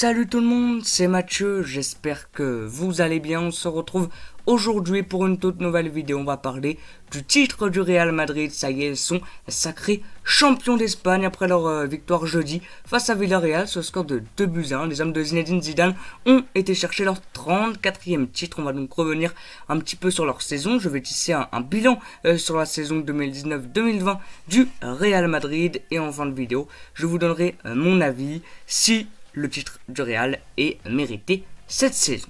Salut tout le monde, c'est Mathieu, j'espère que vous allez bien. On se retrouve aujourd'hui pour une toute nouvelle vidéo. On va parler du titre du Real Madrid. Ça y est, ils sont sacrés champions d'Espagne après leur victoire jeudi face à Villarreal sur le score de 2-1. Les hommes de Zinedine Zidane ont été chercher leur 34e titre. On va donc revenir un petit peu sur leur saison. Je vais tisser un bilan sur la saison 2019-2020 du Real Madrid. Et en fin de vidéo, je vous donnerai mon avis si le titre du Real est mérité cette saison.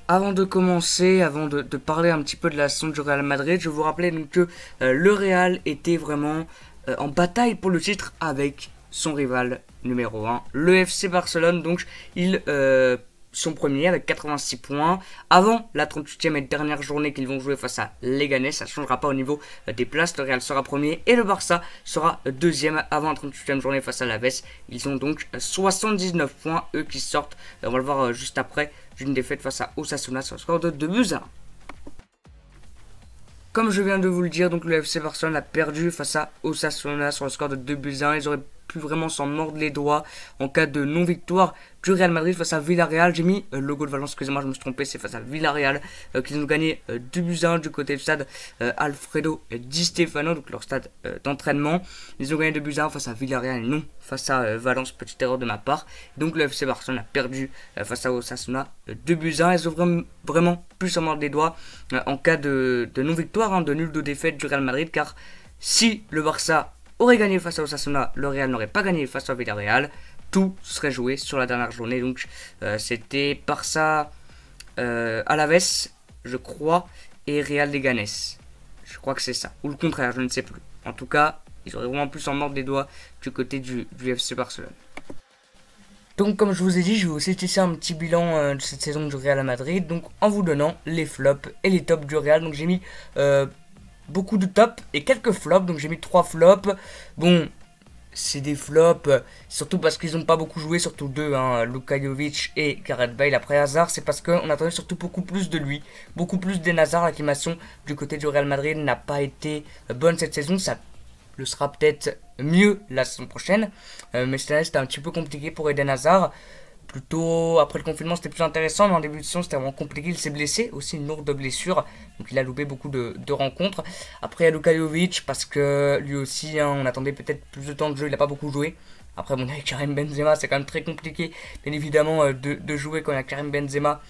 Avant de commencer, avant de parler un petit peu de la saison du Real Madrid, je vous rappelais donc que le Real était vraiment en bataille pour le titre avec son rival numéro 1, le FC Barcelone. Donc ils sont premiers avec 86 points. Avant la 38e et dernière journée qu'ils vont jouer face à Leganés, ça ne changera pas au niveau des places. Le Real sera premier et le Barça sera deuxième avant la 38e journée face à l'Aves. Ils ont donc 79 points, eux qui sortent, on va le voir juste après, d'une défaite face à Osasuna sur le score de 2-1. Comme je viens de vous le dire, donc le FC Barcelone a perdu face à Osasuna sur le score de 2-1. Ils auraient pu vraiment s'en mordre les doigts en cas de non-victoire du Real Madrid face à Villarreal. J'ai mis le goal de Valence, excusez-moi, je me suis trompé, c'est face à Villarreal qu'ils ont gagné 2-1 du côté du stade Alfredo Di Stefano, donc leur stade d'entraînement. Ils ont gagné 2-1 face à Villarreal et non face à Valence, petite erreur de ma part. Donc le FC Barcelone a perdu face à Osasuna 2-1. Ils ont vraiment pu s'en mordre les doigts en cas de non-victoire, de nul de défaite du Real Madrid, car si le Barça aurait gagné face à Osasuna, le Real n'aurait pas gagné face à Villarreal. Tout serait joué sur la dernière journée. Donc c'était Barça Alaves, je crois, et Real Leganés. Je crois que c'est ça. Ou le contraire, je ne sais plus. En tout cas, ils auraient vraiment pu s'en mordre les doigts du côté du FC Barcelone. Donc comme je vous ai dit, je vais aussi tisser un petit bilan de cette saison du Real Madrid. Donc en vous donnant les flops et les tops du Real. Donc j'ai mis beaucoup de tops et quelques flops, donc j'ai mis 3 flops. Bon, c'est des flops, surtout parce qu'ils n'ont pas beaucoup joué, surtout deux, Luka Jovic et Gareth Bale. Après Hazard, c'est parce qu'on attendait surtout beaucoup plus de lui, beaucoup plus d'Eden Hazard. L'acclimation du côté du Real Madrid n'a pas été bonne cette saison, ça le sera peut-être mieux la saison prochaine, mais cette année c'était un petit peu compliqué pour Eden Hazard. Plutôt après le confinement c'était plus intéressant, mais en début de saison c'était vraiment compliqué. Il s'est blessé, aussi une lourde blessure, donc il a loupé beaucoup de rencontres. Après il y a Luka Jovic parce que lui aussi on attendait peut-être plus de temps de jeu, il n'a pas beaucoup joué. Après bon, avec Karim Benzema c'est quand même très compliqué bien évidemment de jouer quand il y a Karim Benzema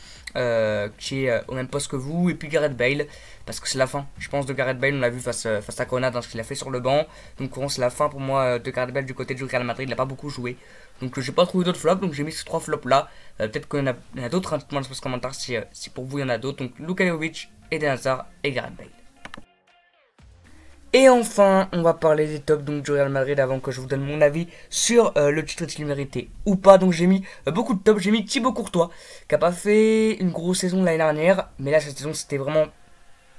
qui est au même poste que vous. Et puis Gareth Bale, parce que c'est la fin je pense de Gareth Bale, on l'a vu face à Grenade dans ce qu'il a fait sur le banc. Donc c'est la fin pour moi de Gareth Bale du côté du Real Madrid, il n'a pas beaucoup joué. Donc j'ai pas trouvé d'autres flops, donc j'ai mis ces 3 flops là. Peut-être qu'il y en a d'autres, dites-moi dans les commentaires si pour vous il y en a d'autres. Donc Luka Jovic, Eden Hazard et Gareth Bale. Et enfin, on va parler des tops donc, du Real Madrid avant que je vous donne mon avis sur le titre qu'il méritait ou pas. Donc j'ai mis beaucoup de tops, j'ai mis Thibaut Courtois qui a pas fait une grosse saison l'année dernière, mais là cette saison c'était vraiment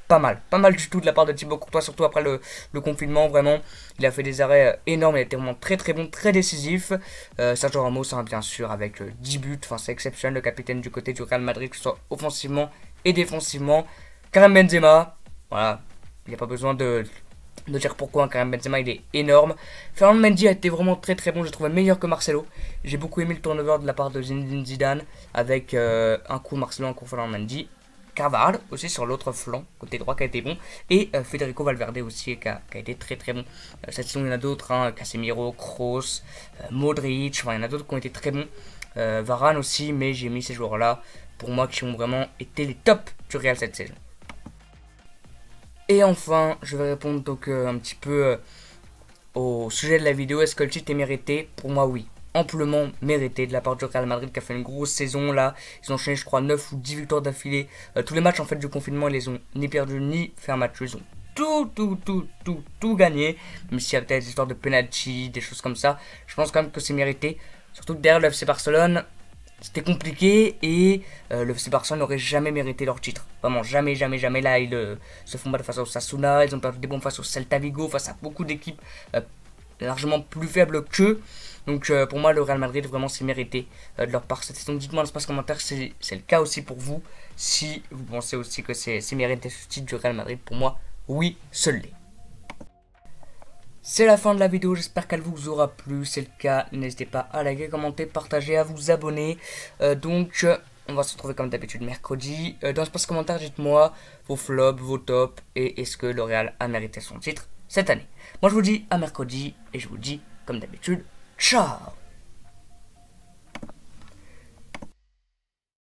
pas mal du tout de la part de Thibaut Courtois, surtout après le confinement. Vraiment, il a fait des arrêts énormes, il a été vraiment très bon, très décisif. Sergio Ramos, bien sûr, avec 10 buts, enfin c'est exceptionnel, le capitaine du côté du Real Madrid, que ce soit offensivement et défensivement. Karim Benzema, voilà, il n'y a pas besoin de dire pourquoi. Karim Benzema il est énorme. Ferland Mendy a été vraiment très bon, je trouve meilleur que Marcelo. J'ai beaucoup aimé le turnover de la part de Zinedine Zidane avec un coup Marcelo, un coup Ferland Mendy. Carvajal aussi sur l'autre flanc, côté droit, qui a été bon. Et Federico Valverde aussi, qui a été très bon. Cette saison, il y en a d'autres, Casemiro, Kroos, Modric, enfin, il y en a d'autres qui ont été très bons. Varane aussi, mais j'ai mis ces joueurs-là, pour moi, qui ont vraiment été les tops du Real cette saison. Et enfin, je vais répondre donc un petit peu au sujet de la vidéo. Est-ce que le titre est mérité? Pour moi, oui. Amplement mérité de la part du Real Madrid qui a fait une grosse saison là. Ils ont enchaîné je crois 9 ou 10 victoires d'affilée. Tous les matchs en fait du confinement ils les ont ni perdu ni fait un match. Ils ont tout gagné. Même s'il y a peut-être des histoires de penalty, des choses comme ça. Je pense quand même que c'est mérité. Surtout que derrière le FC Barcelone c'était compliqué et le FC Barcelone n'aurait jamais mérité leur titre. Vraiment jamais. Là ils se font battre face à Osasuna. Ils ont perdu des bons face au Celta Vigo, face à beaucoup d'équipes largement plus faibles qu'eux. Donc pour moi le Real Madrid vraiment c'est mérité de leur part cette saison. Dites-moi dans l'espace commentaire si c'est le cas aussi pour vous. Si vous pensez aussi que c'est mérité ce titre du Real Madrid. Pour moi oui, seul l'est. C'est la fin de la vidéo, j'espère qu'elle vous aura plu. C'est le cas, n'hésitez pas à liker, commenter, partager, à vous abonner. On va se retrouver comme d'habitude mercredi. Dans l'espace commentaire, dites-moi vos flops, vos tops et est-ce que le Real a mérité son titre cette année. Moi je vous dis à mercredi et je vous dis comme d'habitude, ciao.